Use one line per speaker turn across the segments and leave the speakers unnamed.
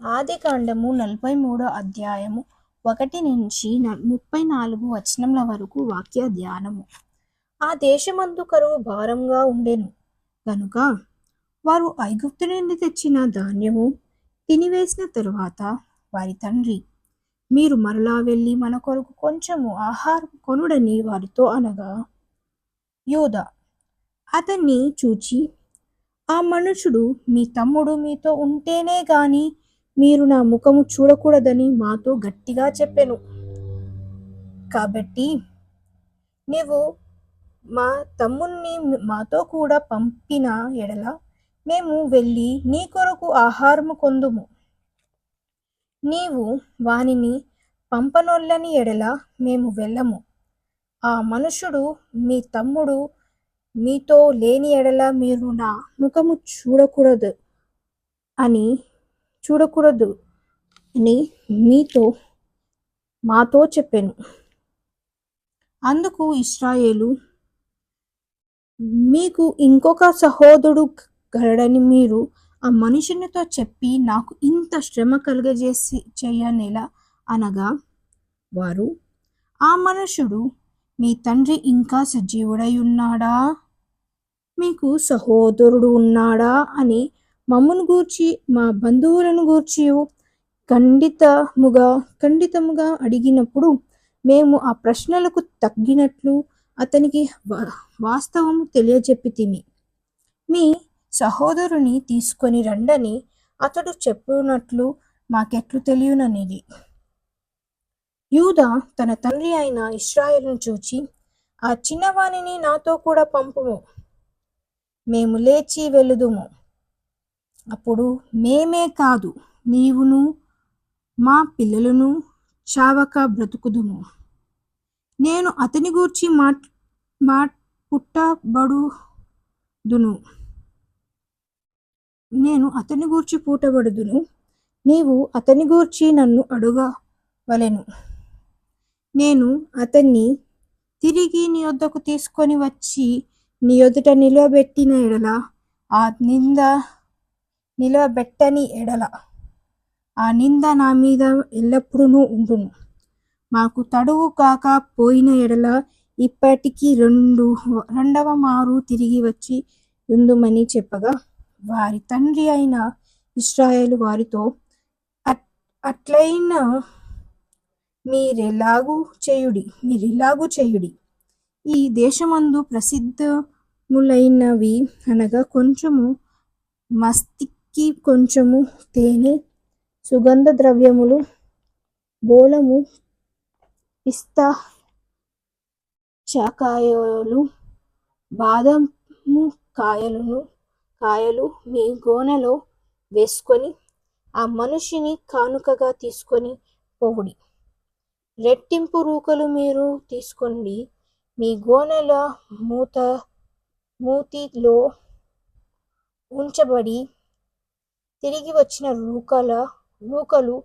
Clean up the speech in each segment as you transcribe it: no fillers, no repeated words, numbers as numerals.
ఆదికాండము 43 అధ్యాయము 1 నుంచి 34 వచనముల వరకు వాక్య ధ్యానము. ఆ దేశమందు కరువు భారంగా ఉండెను గనుక వారు ఐగుప్తు నుండి తెచ్చిన ధాన్యము తినివేసిన తరువాత వారి తండ్రి, మీరు మరలా వెళ్ళి మన కొరకు కొంచెము ఆహారం కొనుడని వారితో అనగా, యూదా అతన్ని చూచి, ఆ మనుషుడు మీ తమ్ముడు మీతో ఉంటేనే గాని మీరు నా ముఖము చూడకూడదని మాతో గట్టిగా చెప్పెను. కాబట్టి నీవు మా తమ్ముణ్ణి మాతో కూడా పంపిన ఎడల మేము వెళ్ళి నీ కొరకు ఆహారము కొందుము. నీవు వానిని పంపనొల్లని ఎడల మేము వెళ్ళము. ఆ మనుషుడు మీ తమ్ముడు మీతో లేని ఎడల మీరు నా ముఖము చూడకూడదు అని మాతో చెప్పెను. అందుకు ఇశ్రాయేలు, మీకు ఇంకొక సహోదరుడు గలడని మీరు ఆ మనుషునితో చెప్పి నాకు ఇంత శ్రమ చేయనేలా అనగా, వారు, ఆ మనుషుడు మీ తండ్రి ఇంకా సజీవుడై ఉన్నాడా, మీకు సహోదరుడు ఉన్నాడా అని మమ్మును గూర్చి మా బంధువులను గూర్చి ఖండితముగా అడిగినప్పుడు మేము ఆ ప్రశ్నలకు తగ్గినట్లు అతనికి వాస్తవము తెలియజెప్పితిమి. మీ సహోదరుని తీసుకొని రండని అతడు చెప్పునట్లు మాకెట్లు తెలియననిది. యూదా తన తండ్రి అయిన ఇశ్రాయేలును చూచి, ఆ చిన్నవానిని నాతో కూడా పంపుము, మేము లేచి వెళుదుము. అప్పుడు మేమే కాదు, నీవును మా పిల్లలను చావక బ్రతుకుదుము. నేను అతని గూర్చి పూటబడుదును, నీవు అతని గూర్చి నన్ను అడగవలెను. నేను అతన్ని తిరిగి నీ యొద్దకు తీసుకొని వచ్చి నీ ఎదుట నిలవబెట్టిన ఎడల ఆ నింద నా మీద ఎల్లప్పుడూ ఉండును. మాకు తడువు కాక పోయిన ఎడల ఇప్పటికి రెండవ మారు తిరిగి వచ్చి ఉందుమని చెప్పగా, వారి తండ్రి అయిన ఇశ్రాయేలు వారితో, అట్లయినా మీరిలాగు చేయుడి. ఈ దేశమందు ప్రసిద్ధములైనవి అనగా కొంచెము మస్తికి, కొంచెము తేనె, సుగంధ ద్రవ్యములు, బోళము, పిస్తా కాయలు, బాదము కాయలు మీ గోనెలో వేసుకొని ఆ మనుషుని కానుకగా తీసుకొని పోవుడి. రెట్టింపు రూకలు మీరు తీసుకోండి. మీ గోనెల మూతిలో ఉంచబడి తిరిగి వచ్చిన రూకలు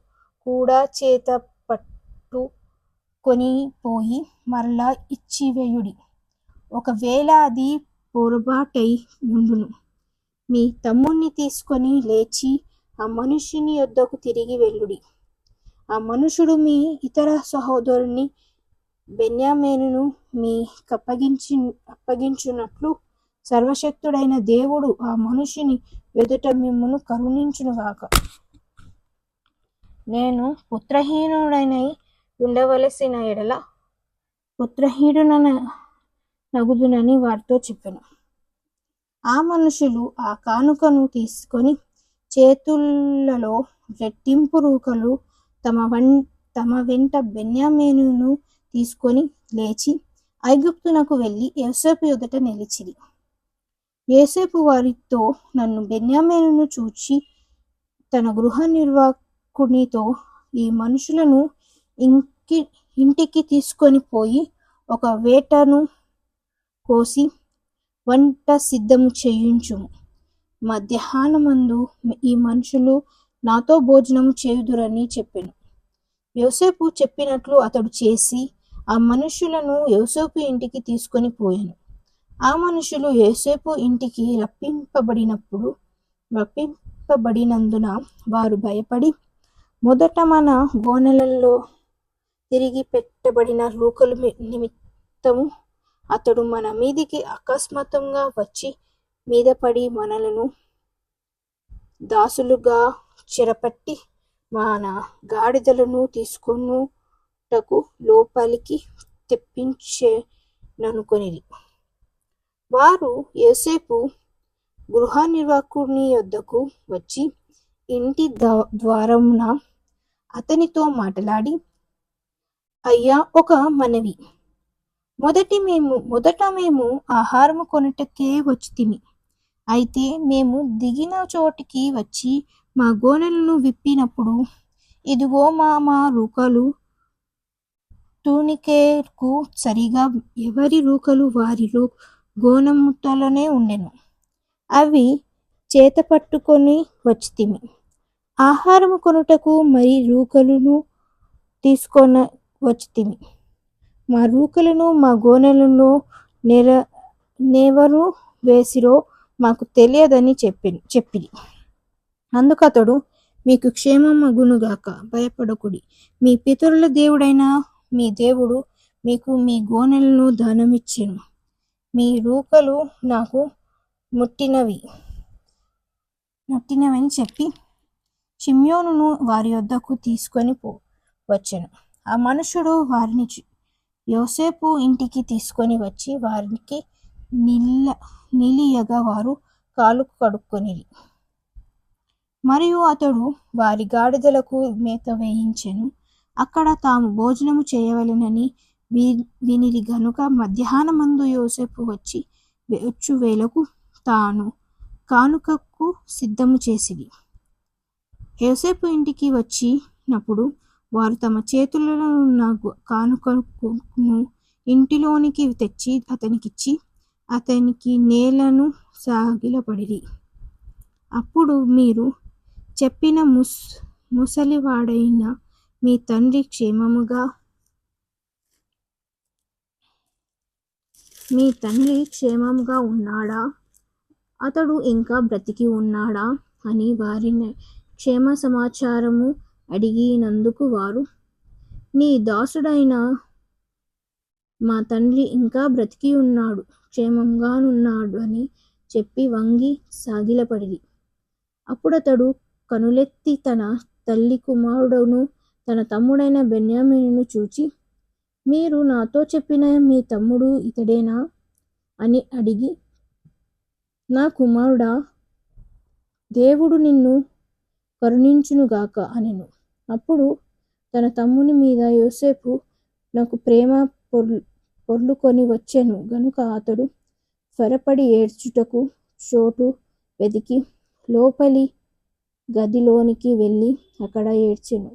కూడా చేత పట్టుకొని పోయి మరలా ఇచ్చివేయుడి. ఒకవేళ అది పొరపాటై ఉండును, మీ తమ్ముణ్ణి తీసుకొని లేచి ఆ మనుషుని యొద్దకు తిరిగి వెళ్ళుడి. ఆ మనుషుడు మీ ఇతర సహోదరుని బెన్యామీనును అప్పగించునట్లు సర్వశక్తుడైన దేవుడు ఆ మనుషుని ఎదుట మిమ్మును కరుణించునుగాక. నేను పుత్రహీనుడనై ఉండవలసిన ఎడల పుత్రహీనుడనగుదునని వారితో చెప్పెను. ఆ మనుషులు ఆ కానుకను తీసుకొని చేతులలో రెట్టింపు రూకలు తమ వెంట బెన్యామీనును తీసుకొని లేచి ఐగుప్తునకు వెళ్ళి యోసేపు ఎదుట నిలిచిరి. యోసేపు వారితో, నన్ను బెన్యామీనును చూచి తన గృహ నిర్వాహకునితో ఈ మనుషులను ఇంటికి తీసుకొని పోయి ఒక వేటను కోసి వంట సిద్ధము చేయించుము. మధ్యాహ్నమందు ఈ మనుషులు నాతో భోజనము చేయుదురని చెప్పెను. యోసేపు చెప్పినట్లు అతడు చేసి ఆ మనుషులను యోసేపు ఇంటికి తీసుకొని పోయెను. ఆ మనుషులు యోసేపు ఇంటికి రప్పింపబడినందున వారు భయపడి మొదట మన గోనెలలో తిరిగి పెట్టబడిన రూకలు నిమిత్తము అతడు మన మీదికి అకస్మాత్తుగా వచ్చి మీద పడి మనలను దాసులుగా చెరపట్టి మన గాడిదలను తీసుకొనుటకు లోపలికి తెప్పించెననుకొనిరి. వారు యోసేపు గృహ నిర్వాహకుని యొద్దకు వచ్చి ఇంటి ద్వారమున అతనితో మాటలాడి, అయ్యా, ఒక మనవి. మొదట మేము ఆహారము కొనుటకే వచ్చితిమి. అయితే మేము దిగిన చోటికి వచ్చి మా గోనెలను విప్పినప్పుడు ఇదిగో మా రూకలు తూనికేకు సరిగా ఎవరి రూకలు వారి గోనెముద్దలోనే ఉండెను. అవి చేత పట్టుకొని వచ్చితిమి. ఆహారము కొనుటకు మరి రూకలను తీసుకొన వచ్చితిమి. మా రూకలను మా గోనెలను నెవరు వేసిరో మాకు తెలియదని చెప్పిరి. అందుకతడు, మీకు క్షేమమగునుగాక, భయపడకుడి. మీ పితరుల దేవుడైన మీ దేవుడు మీకు మీ గోనెలను దానమిచ్చెను. మీ రూకలు నాకు ముట్టినవని చెప్పి షిమ్యోనును వారి యొద్దకు తీసుకొని వచ్చెను. ఆ మనుషుడు వారిని యోసేపు ఇంటికి తీసుకొని వచ్చి వారికి నిలియగా వారు కాలు కడుక్కొనిరి. మరియు అతడు వారి గాడిదలకు మేత వేయించెను. అక్కడ తాము భోజనము చేయవలెనని వినిరి గనుక మధ్యాహ్నమందు యోసేపు వచ్చు వేళకు తాను కానుకకు సిద్ధము చేసిరి. యోసేపు ఇంటికి వచ్చినప్పుడు వారు తమ చేతులలో ఉన్న కానుకను ఇంటిలోనికి తెచ్చి అతనికిచ్చి అతనికి నేలను సాగిలపడిరి. అప్పుడు మీరు చెప్పిన ముసలివాడైన మీ తండ్రి క్షేమముగా ఉన్నాడా? అతడు ఇంకా బ్రతికి ఉన్నాడా అని వారిని క్షేమ సమాచారము అడిగినందుకు వారు, నీ దాసుడైన మా తండ్రి ఇంకా బ్రతికి ఉన్నాడు, క్షేమంగానున్నాడు అని చెప్పి వంగి సాగిలపడిరి. అప్పుడతడు కనులెత్తి తన తల్లి కుమారుడును తన తమ్ముడైన బెన్యామీనును చూచి, మీరు నాతో చెప్పిన మీ తమ్ముడు ఇతడేనా అని అడిగి, నా కుమారుడా, దేవుడు నిన్ను కరుణించునుగాక అనెను. అప్పుడు తన తమ్ముని మీద యోసేపు నాకు ప్రేమ పొర్లుకొని వచ్చెను గనుక అతడు త్వరపడి ఏడ్చుటకు చోటు వెదికి లోపలి గదిలోనికి వెళ్ళి అక్కడ ఏడ్చెను.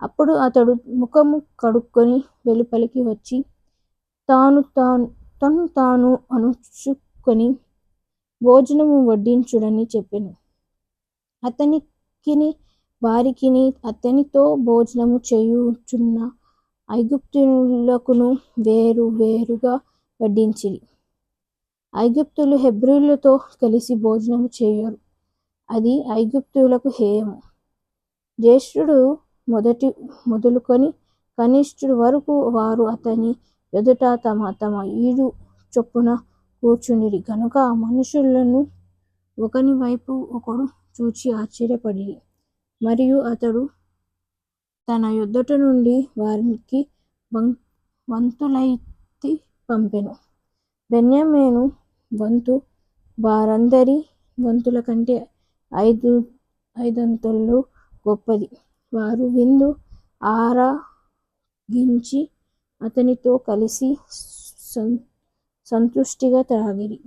అప్పుడు అతడు ముఖము కడుక్కొని వెలుపలికి వచ్చి తను తాను అణుచుకొని భోజనము వడ్డించుడని చెప్పెను. అతనికిని వారికిని అతనితో భోజనము చేయుచున్న ఐగుప్తీయులకును వేరు వేరుగా వడ్డించిరి. ఐగుప్తీయులు హెబ్రీయులతో కలిసి భోజనము చేయరు, అది ఐగుప్తీయులకు హేయము. జ్యేష్ఠుడు మొదలుకొని కనిష్ఠుడు వరకు వారు అతని ఎదుట తమ తమ ఈడు చొప్పున కూర్చుండిరి గనుక ఆ మనుషులను ఒకని వైపు ఒకడు చూచి ఆశ్చర్యపడిరి. మరియు అతడు తన యొద్దట నుండి వారికి వంతులెత్తి పంపెను. బెన్యామీను వంతు వారందరి వంతుల కంటే 5 గొప్పది. వారు విందు ఆరగించి అతనితో కలిసి సంతుష్టిగా త్రాగిరి.